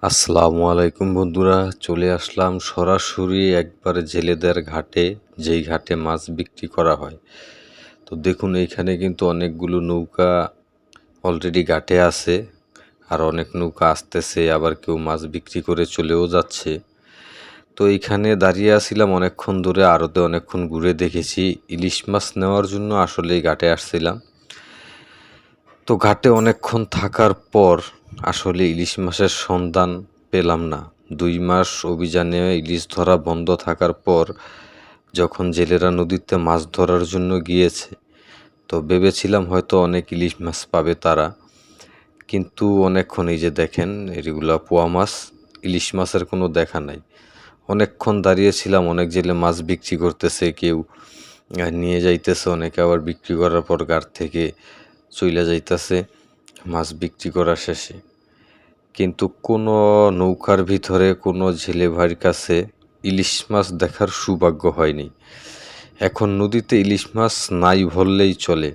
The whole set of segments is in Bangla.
আসসালামু আলাইকুম বন্ধুরা, চলে আসলাম সরাসরি একবারে জেলেদের ঘাটে, যেই ঘাটে মাছ বিক্রি করা হয়। তো দেখুন, এইখানে কিন্তু অনেকগুলো নৌকা অলরেডি ঘাটে আছে, আর অনেক নৌকা আসতেছে, আবার কেউ মাছ বিক্রি করে চলেও যাচ্ছে। তো এইখানে দাঁড়িয়ে আছিলাম অনেকক্ষণ ধরে, আড়তে অনেকক্ষণ ঘুরে দেখেছি। ইলিশ মাছ নেওয়ার জন্য আসলে এই ঘাটে আসছিলাম। তো ঘাটে অনেকক্ষণ থাকার পর আসলে ইলিশ মাছের সন্ধান পেলাম না। ২ মাস অভিযানে ইলিশ ধরা বন্ধ থাকার পর যখন জেলেরা নদীতে মাছ ধরার জন্য গিয়েছে, তো ভেবেছিলাম হয়তো অনেক ইলিশ মাছ পাবে তারা। কিন্তু অনেকক্ষণ, এই যে দেখেন এগুলা পোয়া মাছ, ইলিশ মাছের কোনো দেখা নাই। অনেকক্ষণ দাঁড়িয়েছিলাম, অনেক জেলে মাছ বিক্রি করতেছে, কেউ নিয়ে যাইতেছে, অনেকে আবার বিক্রি করার পর ঘাট থেকে চইলা যাইতেছে মাছ বিক্রি করা শেষে। কিন্তু কোনো নৌকার ভিতরে কোনো জেলে ভাইয়ের কাছে ইলিশ মাছ দেখার সৌভাগ্য হয়নি। এখন নদীতে ইলিশ মাছ নাই বললেই চলে।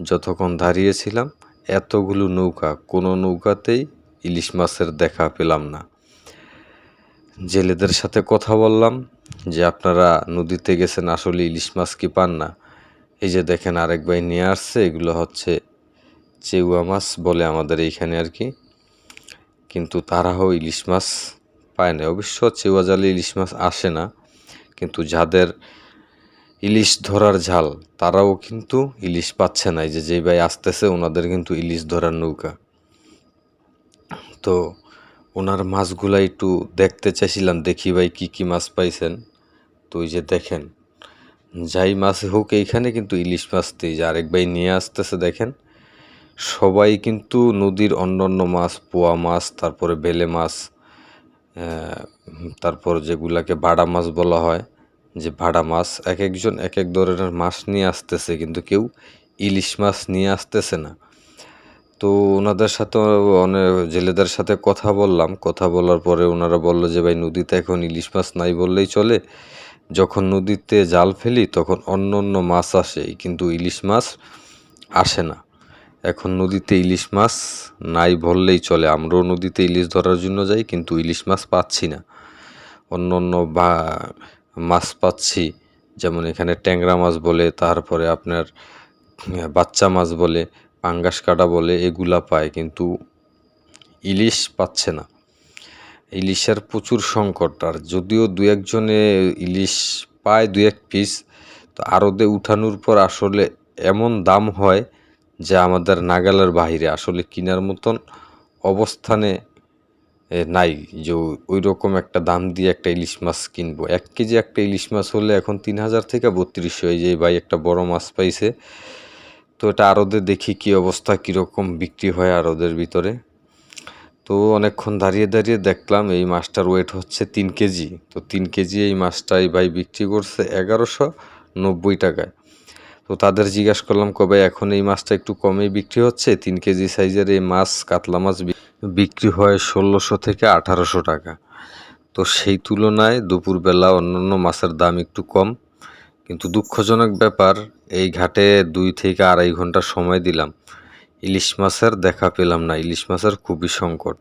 যতক্ষণ দাঁড়িয়েছিলাম, এতগুলো নৌকা, কোনো নৌকাতেই ইলিশ মাছের দেখা পেলাম না। জেলেদের সাথে কথা বললাম যে আপনারা নদীতে গেছেন, আসলে ইলিশ মাছ কি পান না? এই যে দেখেন আরেক ভাই নিয়ে আসছে, এগুলো হচ্ছে চেউয়া মাছ বলে আমাদের এইখানে আর কি। কিন্তু তারাও ইলিশ মাছ পায় না। অবশ্য চেউয়া জালে ইলিশ মাছ আসে না, কিন্তু যাদের ইলিশ ধরার জাল তারাও কিন্তু ইলিশ পাচ্ছে না। এই যে যেই ভাই আসতেছে, ওনাদের কিন্তু ইলিশ ধরার নৌকা। তো ওনার মাছগুলা একটু দেখতে চাইছিলাম, দেখি ভাই কি কি মাছ পাইছেন। তো ওই যে দেখেন, যাই মাছ হোক এইখানে কিন্তু ইলিশ মাছ নেই। যে আরেক ভাই নিয়ে আসতেছে দেখেন, সবাই কিন্তু নদীর অন্যান্য মাছ, পোয়া মাছ, তারপরে বেলে মাছ, তারপর যেগুলাকে ভাড়া মাছ বলা হয়, যে ভাড়া মাছ, এক একজন এক এক ধরনের মাছ নিয়ে আসতেছে, কিন্তু কেউ ইলিশ মাছ নিয়ে আসতেছে না। তো ওনাদের সাথে, অনেক জেলেদের সাথে কথা বললাম। কথা বলার পরে ওনারা বলল যে ভাই, নদীতে এখন ইলিশ মাছ নাই বললেই চলে। যখন নদীতে জাল ফেলি তখন অন্য অন্য মাছ আসে, কিন্তু ইলিশ মাছ আসে না। এখন নদীতে ইলিশ মাছ নাই বললেই চলে। আমরাও নদীতে ইলিশ ধরার জন্য যাই, কিন্তু ইলিশ মাছ পাচ্ছি না। অন্য অন্য মাছ পাচ্ছি, যেমন এখানে ট্যাংরা মাছ বলে, তারপরে আপনার বাচ্চা মাছ বলে, পাঙ্গাস কাটা বলে, এগুলা পায়, কিন্তু ইলিশ পাচ্ছে না। ইলিশের প্রচুর সংকট। আর যদিও দু একজনে ইলিশ পায়, দু এক পিস, তো আড়তে উঠানোর পর আসলে এমন দাম হয় যে আমাদের নাগালের বাহিরে, আসলে কেনার মতন অবস্থানে নাই যে ওই রকম একটা দাম দিয়ে একটা ইলিশ মাছ কিনবো। 1 কেজি একটা ইলিশ মাছ হলে এখন 3000 থেকে 3200। এই যে ভাই একটা বড় মাছ পাইছে, তো এটা আড়তে দেখি কি অবস্থা, কীরকম বিক্রি হয় আড়তের ভিতরে। তো অনেকক্ষণ দাঁড়িয়ে দাঁড়িয়ে দেখলাম এই মাছটার ওয়েট হচ্ছে 3 কেজি। তো 3 কেজি এই মাছটাই ভাই বিক্রি করছে 1190 টাকায়। তো তাদের জিজ্ঞাসা করলাম, কবে এখন এই মাছটা একটু কমেই বিক্রি হচ্ছে, 3 কেজি সাইজের এই মাছ, কাতলা মাছ বিক্রি হয় 1600 থেকে 1800 টাকা। তো সেই তুলনায় দুপুরবেলা অন্যান্য মাছের দাম একটু কম। কিন্তু দুঃখজনক ব্যাপার, এই ঘাটে 2 থেকে 2.5 ঘন্টা সময় দিলাম, ইলিশ মাছের দেখা পেলাম না। ইলিশ মাছের খুবই সংকট।